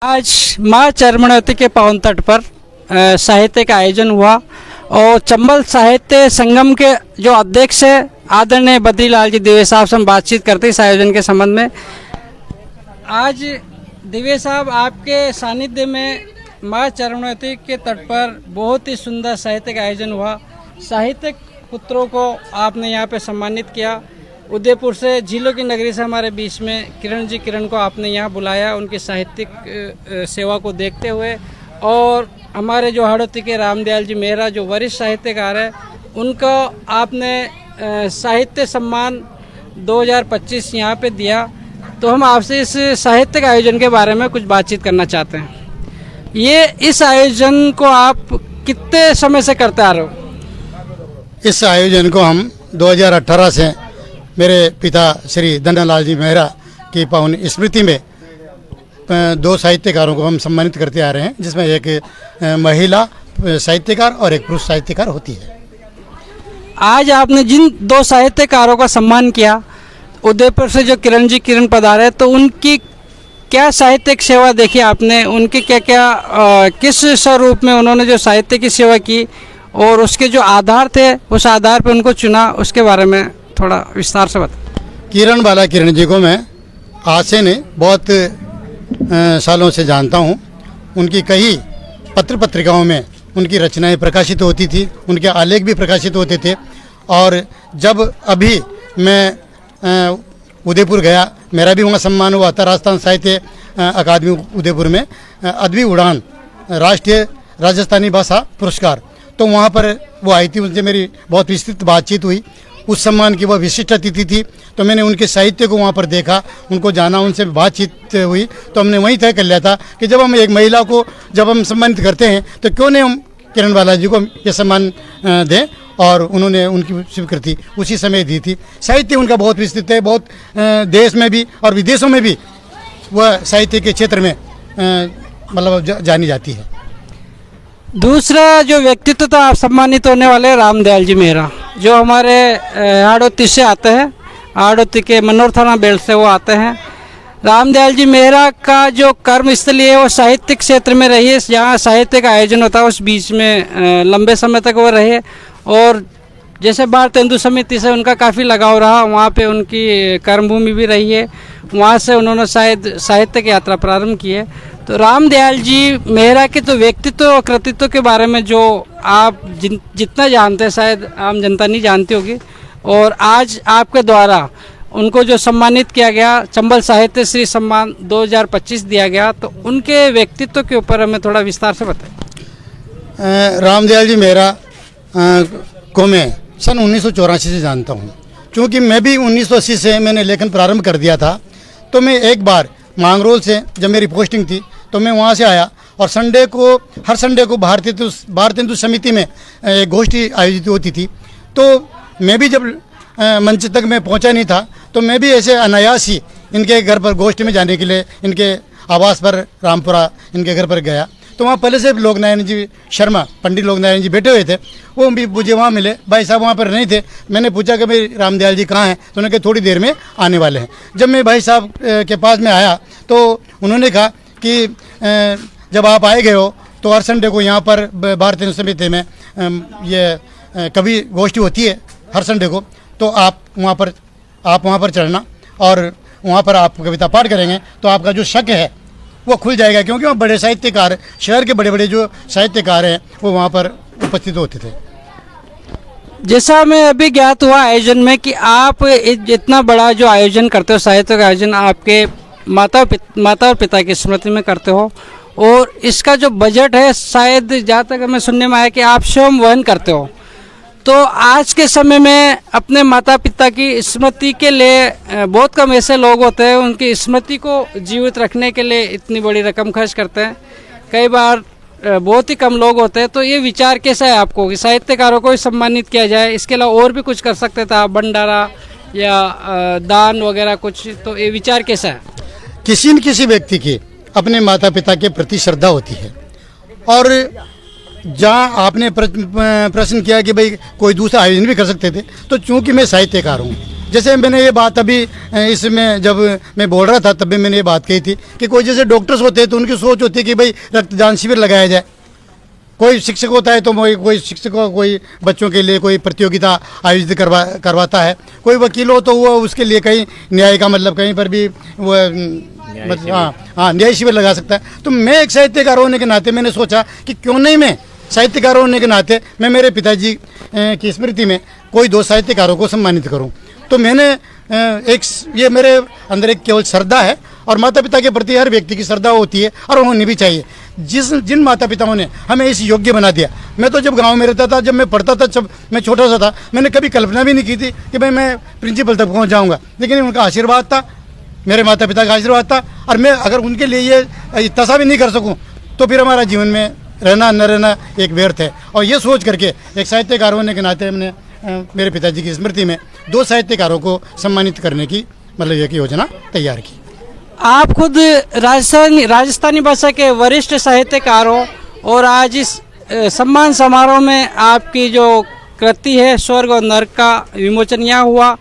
आज माँ चरमणवती के पावन तट पर साहित्य का आयोजन हुआ और चंबल साहित्य संगम के जो अध्यक्ष है आदरणीय बद्रीलाल जी दिवे साहब से हम बातचीत करते हैं इस आयोजन के संबंध में। आज दिवे साहब आपके सानिध्य में माँ चरमणवती के तट पर बहुत ही सुंदर साहित्य का आयोजन हुआ। साहित्यिक पुत्रों को आपने यहाँ पे सम्मानित किया। उदयपुर से झीलों की नगरी से हमारे बीच में किरण को आपने यहाँ बुलाया उनकी साहित्यिक सेवा को देखते हुए, और हमारे जो हाड़ौती के रामदयाल जी मेहरा जो वरिष्ठ साहित्यकार है उनको आपने साहित्य सम्मान 2025 यहाँ पे दिया। तो हम आपसे इस साहित्यिक आयोजन के बारे में कुछ बातचीत करना चाहते हैं। इस आयोजन को आप कितने समय से करते आ रहे हो? इस आयोजन को हम 2018 से मेरे पिता श्री धन्नालाल जी मेहरा की पावन स्मृति में दो साहित्यकारों को हम सम्मानित करते आ रहे हैं, जिसमें एक महिला साहित्यकार और एक पुरुष साहित्यकार होती है। आज आपने जिन दो साहित्यकारों का सम्मान किया, उदयपुर से जो किरण पधारे, तो उनकी क्या साहित्यिक सेवा देखी आपने? उनके किस स्वरूप में उन्होंने जो साहित्य की सेवा की और उसके जो आधार थे उस आधार पर उनको चुना, उसके बारे में थोड़ा विस्तार से बता। किरण जी को मैं आज से नहीं बहुत सालों से जानता हूँ। उनकी कई पत्र पत्रिकाओं में उनकी रचनाएं प्रकाशित होती थी, उनके आलेख भी प्रकाशित होते थे। और जब अभी मैं उदयपुर गया, मेरा भी वहाँ सम्मान हुआ था राजस्थान साहित्य अकादमी उदयपुर में अदबी उड़ान राष्ट्रीय राजस्थानी भाषा पुरस्कार, तो वहाँ पर वो आई थी। उनसे मेरी बहुत विस्तृत बातचीत हुई। उस सम्मान की वह विशिष्ट अतिथि थी, तो मैंने उनके साहित्य को वहाँ पर देखा, उनको जाना, उनसे बातचीत हुई। तो हमने वहीं तय कर लिया था कि जब हम एक महिला को जब हम सम्मानित करते हैं तो क्यों नहीं हम किरण बाला जी को ये सम्मान दें, और उन्होंने उनकी स्वीकृति उसी समय दी थी। साहित्य उनका बहुत विस्तृत है, बहुत देश में भी और विदेशों में भी वह साहित्य के क्षेत्र में मतलब जानी जाती है। दूसरा जो व्यक्तित्व तो आप सम्मानित होने वाले रामदयाल जी मेहरा, जो हमारे हाड़ौती से आते हैं, हाड़ौती के मनोर थाना बेल्ट से वो आते हैं। रामदयाल जी मेहरा का जो कर्मस्थली है वो साहित्यिक क्षेत्र में रही है, जहाँ साहित्य का आयोजन होता है उस बीच में लंबे समय तक वो रहे। और जैसे भारतीय हिंदू समिति से उनका काफ़ी लगाव रहा, वहाँ पे उनकी कर्मभूमि भी रही है, वहाँ से उन्होंने शायद साहित्य की यात्रा प्रारंभ की है। तो रामदयाल जी मेहरा के तो व्यक्तित्व और कृतित्व के बारे में जो आप जितना जानते हैं शायद आम जनता नहीं जानती होगी, और आज आपके द्वारा उनको जो सम्मानित किया गया, चंबल साहित्य श्री सम्मान 2025 दिया गया, तो उनके व्यक्तित्व के ऊपर हमें थोड़ा विस्तार से बताएं। रामदयाल जी मेहरा को मैं सन 1984 से जानता हूँ। क्योंकि मैं भी 1980 से मैंने लेखन प्रारंभ कर दिया था, तो मैं एक बार मांगरोल से जब मेरी पोस्टिंग थी तो मैं वहाँ से आया, और हर संडे को भारतीय हिंदू समिति में एक गोष्ठी आयोजित होती थी। तो मैं भी जब मंच तक मैं पहुँचा नहीं था, तो मैं भी ऐसे अनायास ही इनके घर पर गोष्ठी में जाने के लिए इनके आवास पर रामपुरा इनके घर पर गया। तो वहाँ पहले से लोक नारायण जी शर्मा, पंडित लोक नारायण जी बैठे हुए थे, वो भी मुझे वहाँ मिले। भाई साहब वहाँ पर नहीं थे। मैंने पूछा कि भाई रामदयाल जी कहाँ हैं, तो उन्होंने कहा थोड़ी देर में आने वाले हैं। जब मैं भाई साहब के पास में आया तो उन्होंने कहा कि जब आप आए गए हो तो हर संडे को यहाँ पर भारतीय समिति में ये कवि गोष्ठी होती है हर संडे को, तो आप वहाँ पर चढ़ना और वहाँ पर आप कविता पाठ करेंगे तो आपका जो शक है वो खुल जाएगा। क्योंकि वहाँ बड़े साहित्यकार, शहर के बड़े बड़े जो साहित्यकार हैं वो वहाँ पर उपस्थित होते थे। जैसा मैं अभी ज्ञात हुआ आयोजन में कि आप इतना बड़ा जो आयोजन करते हो, साहित्य का आयोजन आपके माता और पिता की स्मृति में करते हो, और इसका जो बजट है शायद जहाँ तक हमें सुनने में आया कि आप स्वयं वहन करते हो। तो आज के समय में अपने माता पिता की स्मृति के लिए बहुत कम ऐसे लोग होते हैं, उनकी स्मृति को जीवित रखने के लिए इतनी बड़ी रकम खर्च करते हैं। कई बार बहुत ही कम लोग होते हैं। तो ये विचार कैसा है आपको कि साहित्यकारों को सम्मानित किया जाए? इसके अलावा और भी कुछ कर सकते थे आप, भंडारा या दान वगैरह कुछ, तो ये विचार कैसा है? किसी न किसी व्यक्ति की अपने माता पिता के प्रति श्रद्धा होती है। और जहाँ आपने प्रश्न किया कि भाई कोई दूसरा आयोजन भी कर सकते थे, तो चूंकि मैं साहित्यकार हूँ जैसे मैंने ये बात अभी इसमें जब मैं बोल रहा था तब भी मैंने ये बात कही थी कि कोई जैसे डॉक्टर्स होते हैं तो उनकी सोच होती है कि भाई रक्तदान शिविर लगाया जाए। कोई शिक्षक होता है तो कोई शिक्षक कोई बच्चों के लिए कोई प्रतियोगिता आयोजित करवाता है। कोई वकील हो तो वो उसके लिए कहीं न्याय का मतलब कहीं पर भी वो हाँ न्याय शिविर लगा सकता है। तो मैं एक साहित्यकार होने के नाते मैंने सोचा कि क्यों नहीं मैं साहित्यकार होने के नाते मैं मेरे पिताजी की स्मृति में कोई 2 साहित्यकारों को सम्मानित करूं। तो मैंने ये मेरे अंदर एक केवल श्रद्धा है और माता पिता के प्रति हर व्यक्ति की श्रद्धा होती है और होनी भी चाहिए। जिन माता पिताओं ने हमें इस योग्य बना दिया। मैं तो जब गांव में रहता था, जब मैं पढ़ता था, जब मैं छोटा सा था, मैंने कभी कल्पना भी नहीं की थी कि भाई मैं प्रिंसिपल तक पहुंच जाऊंगा, लेकिन उनका आशीर्वाद था, मेरे माता पिता का आशीर्वाद था। और मैं अगर उनके लिए ये इतना सा भी नहीं कर सकूँ तो फिर हमारा जीवन में रहना न रहना एक व्यर्थ है। और ये सोच करके एक साहित्यकार होने के नाते हमने मेरे पिताजी की स्मृति में 2 साहित्यकारों को सम्मानित करने की मतलब एक योजना तैयार की। आप खुद राजस्थानी भाषा के वरिष्ठ साहित्यकार हो और आज इस सम्मान समारोह में आपकी जो कृति है स्वर्ग और नर्क का विमोचन यहाँ हुआ,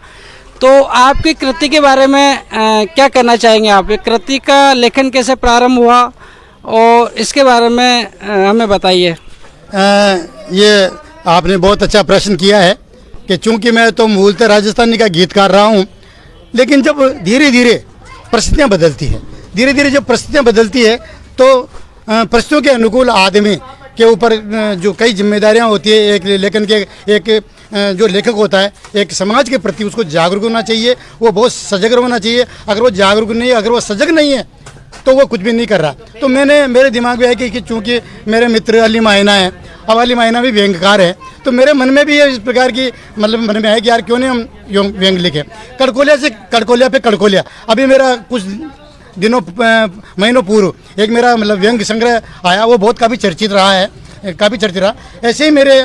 तो आपकी कृति के बारे में क्या कहना चाहेंगे आप? कृति का लेखन कैसे प्रारंभ हुआ और इसके बारे में हमें बताइए। ये आपने बहुत अच्छा प्रश्न किया है कि चूंकि मैं तो मूलतः राजस्थानी का गीतकार रहा हूँ, लेकिन जब धीरे धीरे परिस्थितियाँ बदलती है, धीरे धीरे जब परिस्थितियाँ बदलती है तो परिस्थितियों के अनुकूल आदमी के ऊपर जो कई जिम्मेदारियाँ होती है। एक लेखन के एक जो लेखक होता है एक समाज के प्रति उसको जागरूक होना चाहिए, वो बहुत सजग होना चाहिए। अगर वो जागरूक नहीं है, अगर वो सजग नहीं है तो वो कुछ भी नहीं कर रहा। तो मेरे दिमाग में है कि चूँकि मेरे मित्र अली मायना है, अब अली मायना भी व्यंग्यकार है, तो मेरे मन में भी इस प्रकार की मतलब मन में है कि यार क्यों नहीं हम व्यंग्य लिखें। कड़कोलिया से कड़कोलिया पे कड़कोलिया, अभी मेरा कुछ दिनों महीनों पूर्व एक मेरा मतलब व्यंग्य संग्रह आया, वो बहुत काफ़ी चर्चित रहा है, काफ़ी चर्चित रहा। ऐसे ही मेरे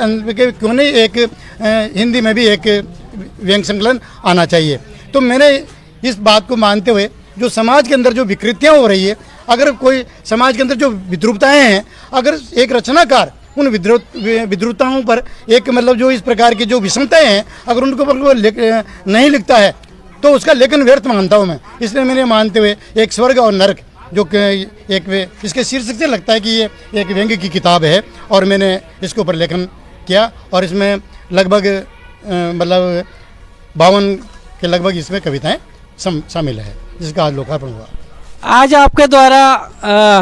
क्यों नहीं एक हिंदी में भी एक व्यंग्य संकलन आना चाहिए। तो मैंने इस बात को मानते हुए जो समाज के अंदर जो विकृतियाँ हो रही है, अगर कोई समाज के अंदर जो विद्रूपताएँ हैं, अगर एक रचनाकार उन विद्रूपताओं पर एक मतलब जो इस प्रकार की जो विषमताएँ हैं अगर उनको ऊपर वो नहीं लिखता है तो उसका लेखन व्यर्थ मानता हूँ मैं। इसलिए मैंने मानते हुए एक स्वर्ग और नर्क जो एक इसके शीर्षक से लगता है कि ये एक व्यंग्य की किताब है और मैंने इसके ऊपर लेखन किया और इसमें लगभग मतलब 52 के लगभग इसमें कविताएँ शामिल है, जिसका आज लोकार्पण हुआ। आज आपके द्वारा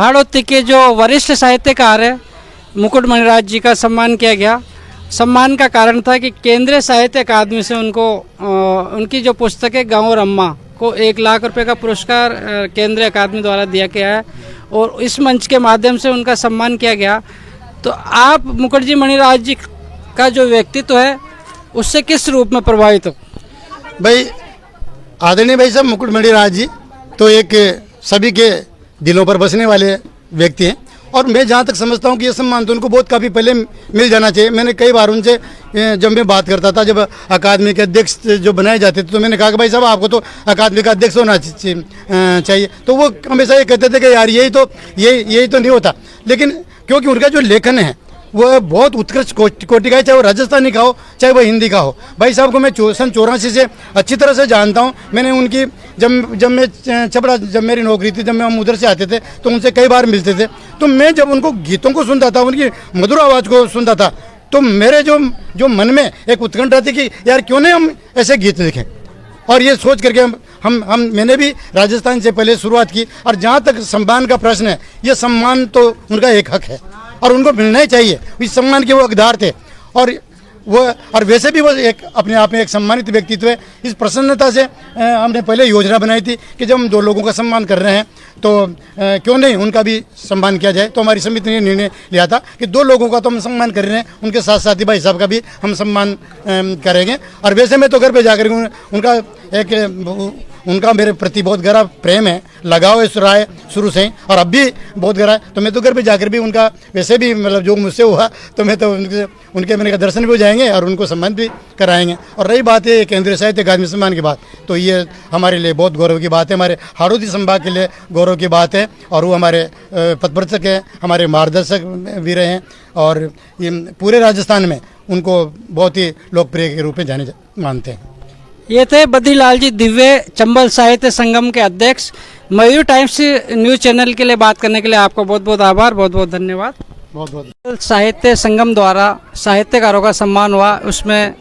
हाड़ौती के जो वरिष्ठ साहित्यकार है मुकुट मणिराज जी का सम्मान किया गया। सम्मान का कारण था कि केंद्रीय साहित्य अकादमी से उनको उनकी जो पुस्तक है गाँव और अम्मा को 1 लाख रुपए का पुरस्कार केंद्रीय अकादमी द्वारा दिया गया है और इस मंच के माध्यम से उनका सम्मान किया गया। तो आप मुकुट जी मणिराज जी का जो व्यक्तित्व है उससे किस रूप में प्रभावित हो? भाई आदरणीय भाई साहब मुकुट मणिराज जी तो एक सभी के दिलों पर बसने वाले व्यक्ति हैं और मैं जहाँ तक समझता हूँ कि ये सम्मान तो उनको बहुत काफ़ी पहले मिल जाना चाहिए। मैंने कई बार उनसे जब मैं बात करता था, जब अकादमी के अध्यक्ष जो बनाए जाते थे, तो मैंने कहा कि भाई साहब आपको तो अकादमी का अध्यक्ष होना चाहिए। तो वो हमेशा ये कहते थे कि यार यही तो नहीं होता। लेकिन क्योंकि उनका जो लेखन है वो बहुत उत्कृष्ट कोटि का है, चाहे वो राजस्थानी का हो चाहे वो हिंदी का हो। भाई साहब को मैं सन 84 से अच्छी तरह से जानता हूँ। मैंने उनकी जब मैं छपरा जब मेरी नौकरी थी, जब हम उधर से आते थे तो उनसे कई बार मिलते थे। तो मैं जब उनको गीतों को सुनता था, उनकी मधुर आवाज़ को सुनता था, तो मेरे जो मन में एक उत्कंठा थी कि यार क्यों नहीं हम ऐसे गीत लिखें। और ये सोच करके हम मैंने भी राजस्थान से पहले शुरुआत की। और जहाँ तक सम्मान का प्रश्न है, ये सम्मान तो उनका एक हक है और उनको मिलना ही चाहिए। इस सम्मान के वो हकदार थे और वैसे भी वो एक अपने आप में एक सम्मानित व्यक्तित्व है। इस प्रसन्नता से हमने पहले योजना बनाई थी कि जब हम 2 लोगों का सम्मान कर रहे हैं तो क्यों नहीं उनका भी सम्मान किया जाए। तो हमारी समिति ने निर्णय लिया था कि 2 लोगों का तो हम सम्मान कर रहे हैं, उनके साथ साथी भाई साहब का भी हम सम्मान करेंगे। और वैसे मैं तो घर पे जाकर उनका मेरे प्रति बहुत गहरा प्रेम है, लगाव है शुरू से ही, और अब भी बहुत गहरा है। तो मैं तो घर पे जाकर भी उनका वैसे भी मतलब जो मुझसे हुआ तो मैं तो उनके मैंने दर्शन भी हो जाएंगे और उनको सम्मान भी कराएंगे। और रही बात है केंद्रीय साहित्य अकादमी सम्मान की बात, तो ये हमारे लिए बहुत गौरव की बात है, हमारे हाड़ौती संभाग के लिए गौरव की बात है। और वो हमारे पथप्रदर्शक हैं, हमारे मार्गदर्शक भी रहे हैं और ये पूरे राजस्थान में उनको बहुत ही लोकप्रिय के रूप में मानते हैं। ये थे बद्रीलाल जी दिव्य, चंबल साहित्य संगम के अध्यक्ष। मयूर टाइम्स न्यूज़ चैनल के लिए बात करने के लिए आपका बहुत बहुत आभार, बहुत बहुत धन्यवाद। बहुत बहुत साहित्य संगम द्वारा साहित्यकारों का सम्मान हुआ, उसमें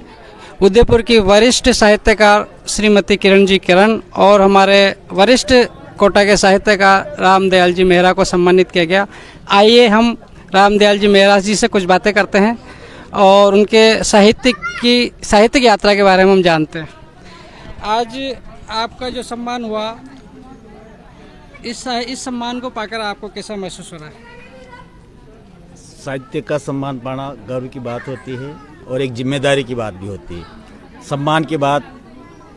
उदयपुर की वरिष्ठ साहित्यकार श्रीमती किरण जी किरण और हमारे वरिष्ठ कोटा के साहित्यकार रामदयाल जी मेहरा को सम्मानित किया गया। आइए हम रामदयाल जी मेहरा जी से कुछ बातें करते हैं और उनके साहित्यिक यात्रा के बारे में हम जानते हैं। आज आपका जो सम्मान हुआ, इस सम्मान को पाकर आपको कैसा महसूस हो रहा है? साहित्य का सम्मान पाना गर्व की बात होती है और एक जिम्मेदारी की बात भी होती है। सम्मान के बाद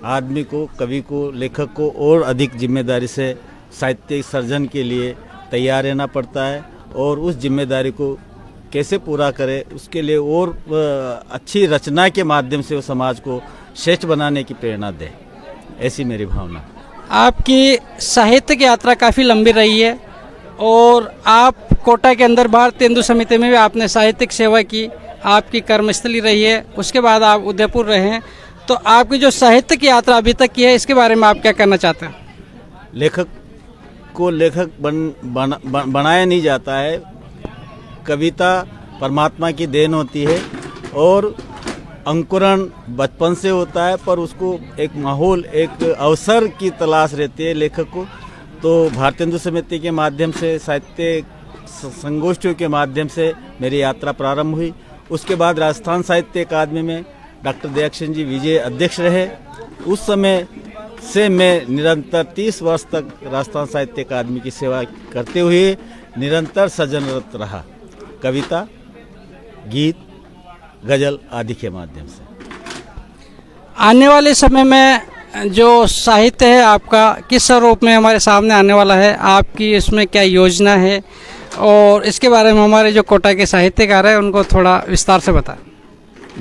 आदमी को, कवि को, लेखक को और अधिक जिम्मेदारी से साहित्य सर्जन के लिए तैयार रहना पड़ता है और उस जिम्मेदारी को कैसे पूरा करे, उसके लिए और अच्छी रचना के माध्यम से वो समाज को श्रेष्ठ बनाने की प्रेरणा दे, ऐसी मेरी भावना। आपकी साहित्यिक यात्रा काफ़ी लंबी रही है और आप कोटा के अंदर भारतीय हिंदू समिति में भी आपने साहित्यिक सेवा की, आपकी कर्मस्थली रही है, उसके बाद आप उदयपुर रहे हैं। तो आपकी जो साहित्यिक यात्रा अभी तक की है, इसके बारे में आप क्या कहना चाहते हैं? लेखक को लेखक बनाया नहीं जाता है। कविता परमात्मा की देन होती है और अंकुरण बचपन से होता है, पर उसको एक माहौल, एक अवसर की तलाश रहती है लेखक को। तो भारतीय हिंदू समिति के माध्यम से, साहित्य संगोष्ठियों के माध्यम से मेरी यात्रा प्रारंभ हुई। उसके बाद राजस्थान साहित्य अकादमी में डॉक्टर दयाक्षण जी विजय अध्यक्ष रहे। उस समय से मैं निरंतर 30 वर्ष तक राजस्थान साहित्य अकादमी की सेवा करते हुए निरंतर सृजनरत रहा, कविता, गीत, गजल आदि के माध्यम से। आने वाले समय में जो साहित्य है आपका किस स्वरूप में हमारे सामने आने वाला है, आपकी इसमें क्या योजना है, और इसके बारे में हमारे जो कोटा के साहित्यकार हैं उनको थोड़ा विस्तार से बताएं।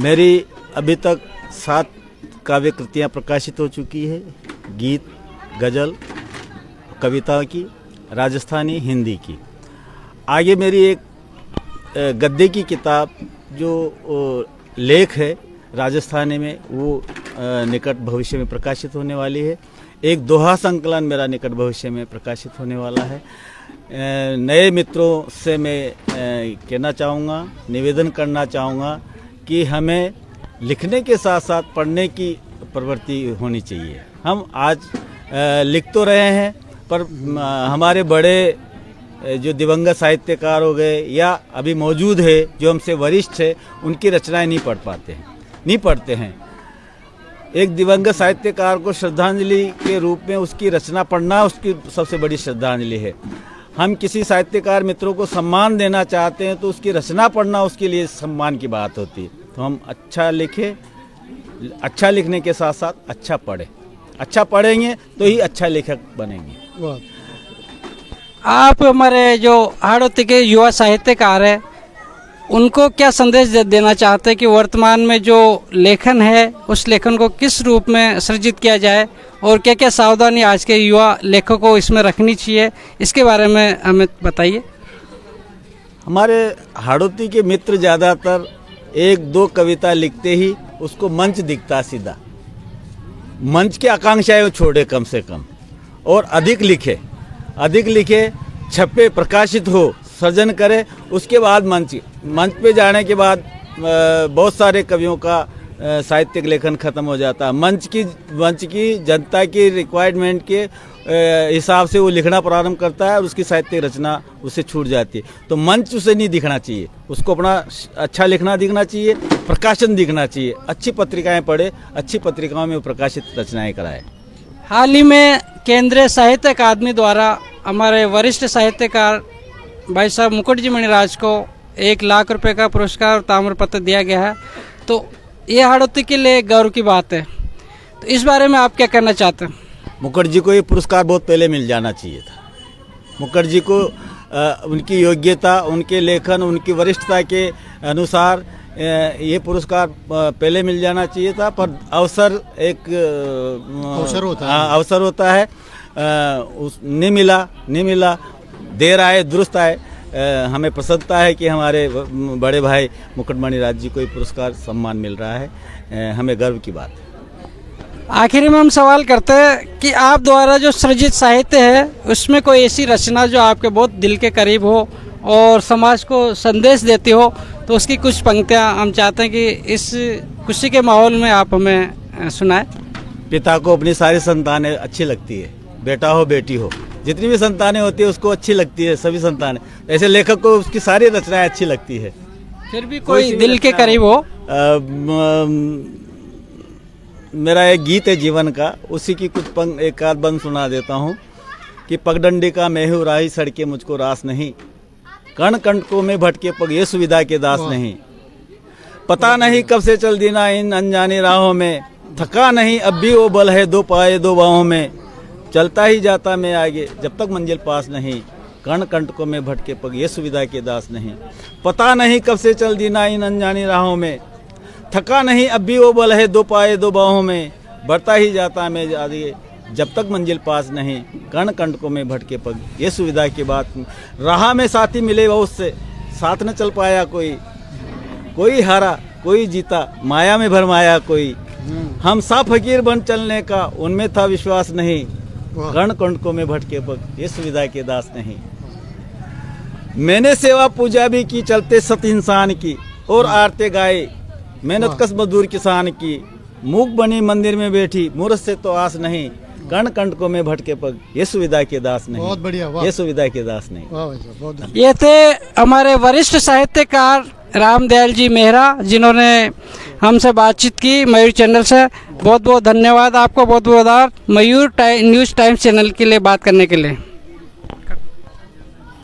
मेरी अभी तक 7 काव्य कृतियाँ प्रकाशित हो चुकी है, गीत, गजल, कविता की, राजस्थानी, हिंदी की। आगे मेरी एक गद्य की किताब जो लेख है राजस्थानी में, वो निकट भविष्य में प्रकाशित होने वाली है। एक दोहा संकलन मेरा निकट भविष्य में प्रकाशित होने वाला है। नए मित्रों से मैं कहना चाहूँगा, निवेदन करना चाहूँगा कि हमें लिखने के साथ साथ पढ़ने की प्रवृत्ति होनी चाहिए। हम आज लिख तो रहे हैं, पर हमारे बड़े जो दिवंगत साहित्यकार हो गए या अभी मौजूद है, जो हमसे वरिष्ठ है, उनकी रचनाएं नहीं पढ़ते हैं। एक दिवंगत साहित्यकार को श्रद्धांजलि के रूप में उसकी रचना पढ़ना उसकी सबसे बड़ी श्रद्धांजलि है। हम किसी साहित्यकार मित्रों को सम्मान देना चाहते हैं तो उसकी रचना पढ़ना उसके लिए सम्मान की बात होती है। तो हम अच्छा लिखें, अच्छा लिखने के साथ साथ अच्छा पढ़ें। अच्छा पढ़ेंगे तो ही अच्छा लेखक बनेंगे। आप हमारे जो हाड़ौती के युवा साहित्यकार हैं, उनको क्या संदेश देना चाहते हैं कि वर्तमान में जो लेखन है, उस लेखन को किस रूप में सृजित किया जाए और क्या क्या सावधानी आज के युवा लेखकों को इसमें रखनी चाहिए, इसके बारे में हमें बताइए। हमारे हाड़ौती के मित्र ज़्यादातर 1-2 कविता लिखते ही उसको मंच दिखता सीधा। मंच की आकांक्षाएं वो छोड़े कम से कम, और अधिक लिखे, छपे, प्रकाशित हो, सृजन करे। उसके बाद मंच पे जाने के बाद बहुत सारे कवियों का साहित्यिक लेखन खत्म हो जाता है। मंच की जनता की रिक्वायरमेंट के हिसाब से वो लिखना प्रारंभ करता है और उसकी साहित्यिक रचना उससे छूट जाती है। तो मंच उसे नहीं दिखना चाहिए, उसको अपना अच्छा लिखना दिखना चाहिए, प्रकाशन दिखना चाहिए। अच्छी पत्रिकाएं पढ़े, अच्छी पत्रिकाओं में वो प्रकाशित रचनाएं कराए। हाल ही में केंद्रीय साहित्य अकादमी द्वारा हमारे वरिष्ठ साहित्यकार भाई साहब मुकुट जी मणिराज को 1 लाख रुपए का पुरस्कार और ताम्रपत्र दिया गया है। तो ये हाड़ौती के लिए गौरव की बात है। तो इस बारे में आप क्या कहना चाहते हैं? मुकुट जी को ये पुरस्कार बहुत पहले मिल जाना चाहिए था। मुकुट जी को उनकी योग्यता, उनके लेखन, उनकी वरिष्ठता के अनुसार ये पुरस्कार पहले मिल जाना चाहिए था, पर अवसर होता है, नहीं मिला, देर आए दुरुस्त आए। हमें प्रसन्नता है कि हमारे बड़े भाई मुकुट मणिराज जी को ये पुरस्कार सम्मान मिल रहा है, हमें गर्व की बात है। आखिरी में हम सवाल करते हैं कि आप द्वारा जो सृजित साहित्य है उसमें कोई ऐसी रचना जो आपके बहुत दिल के करीब हो और समाज को संदेश देती हो, तो उसकी कुछ पंक्तियां हम चाहते हैं कि इस खुशी के माहौल में आप हमें सुनाएं। पिता को अपनी सारी संतानें अच्छी लगती है, बेटा हो बेटी हो, जितनी भी संतानें होती है उसको अच्छी लगती है, सभी संतानें। ऐसे लेखक को उसकी सारी रचनाएं अच्छी लगती है। फिर भी कोई दिल के करीब हो। मेरा एक गीत है जीवन का, उसी की कुछ एक आध बंद सुना देता हूँ कि पगडंडी का मैं हूँ राही सड़के मुझको रास नहीं, कण कंटकों में भटके पग ये सुविधा के दास नहीं, पता नहीं कब से चल देना इन अनजानी राहों में, थका नहीं अब भी वो बल है दो पाए दो बाहों में, चलता ही जाता मैं आगे जब तक मंजिल पास नहीं, कण कंटकों में भटके पग ये सुविधा के दास नहीं, पता नहीं कब से चल देना इन अनजानी राहों में, थका नहीं अब भी वो बल है दो पाए दो बाहों में, बढ़ता ही जाता मैं आगे जब तक मंजिल पास नहीं, कण कंटकों में भटके पग ये सुविधा की बात, राह में साथी मिले वो उससे साथ न चल पाया कोई हारा कोई जीता माया में भरमाया कोई, हम सा फकीर बन चलने का उनमें था विश्वास नहीं, कण कंटकों में भटके पग ये सुविधा के दास नहीं, मैंने सेवा पूजा भी की चलते सत इंसान की और आरते गाए, मेहनत कस मजदूर किसान की, मूक बनी मंदिर में बैठी मूर्ख से तो आस नहीं, कण कंटकों में भटके पग ये सुविधा के दास नहीं। बहुत बढ़िया, वाह। ये सुविधा के दास नहीं। वाह भाई साहब, बहुत ये थे हमारे वरिष्ठ साहित्यकार रामदयाल जी मेहरा, जिन्होंने हमसे बातचीत की मयूर चैनल से। बहुत बहुत धन्यवाद आपको, बहुत बहुत आभार मयूर न्यूज़ टाइम्स चैनल के लिए बात करने के लिए।